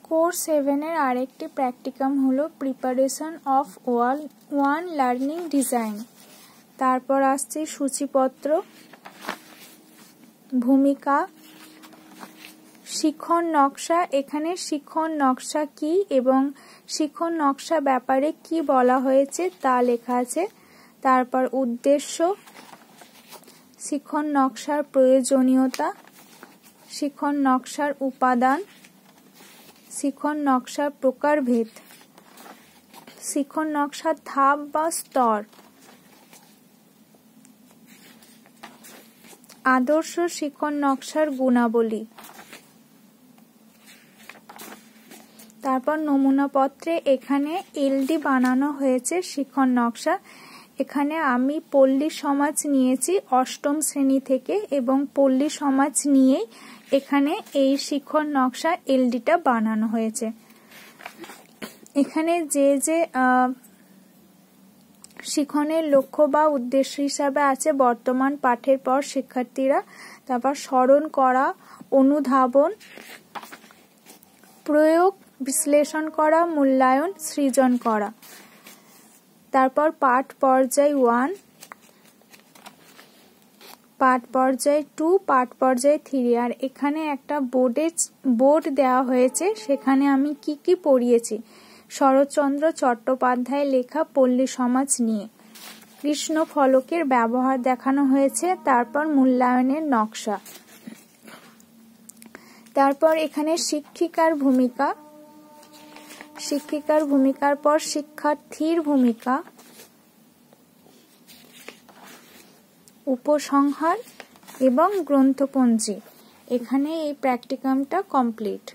Core 7 এর আরেকটি practicum হলো preparation of one learning design. তারপর আসছে সূচিপত্র, ভূমিকা, শিখন নকশা। এখানে শিখন নকশা কি এবং শিখন নকশা ব্যাপারে কি বলা হয়েছে তা লেখা আছে। তারপর উদ্দেশ্য, শিখন নকশার প্রয়োজনীয়তা, শিখন নকশার উপাদান, শিখন নকশার প্রকারভেদ, শিখন নকশার ধাপ বা স্তর, আদর্শ শিখন নকশার গুণাবলী। তারপর নমুনাপত্রে এখানে এলডি বানানো হয়েছে শিখন নকশা। এখানে আমি পল্লী সমাজ নিয়েছি অষ্টম শ্রেণী থেকে এবং পল্লী সমাজ নিয়েই এখানে এই শিখন নকশা এলডিটা বানানো হয়েছে। এখানে যে যে শিখনের লক্ষ্য বা উদ্দেশ্য হিসাবে আছে বর্তমান পাঠের পর শিক্ষার্থীরা, তারপর স্মরণ করা, অনুধাবন, প্রয়োগ, বিশ্লেষণ করা, মূল্যায়ন, সৃজন করা। তারপর পাঠ পর্যায় 1, পাঠ পর্যায় 2, পাঠ পর্যায় 3। আর এখানে একটা বোর্ড দেওয়া হয়েছে, সেখানে আমি কি কি পড়িয়েছি। শরৎচন্দ্র চট্টোপাধ্যায় লেখা পল্লী সমাজ নিয়ে কৃষ্ণ ফলকের ব্যবহার দেখানো হয়েছে। তারপর মূল্যায়নের নকশা। তারপর এখানে শিক্ষিকার ভূমিকা, শিক্ষিকার ভূমিকার পর শিক্ষার্থীর ভূমিকা, উপসংহার এবং গ্রন্থপঞ্জি। এখানে এই প্র্যাকটিকামটা কমপ্লিট।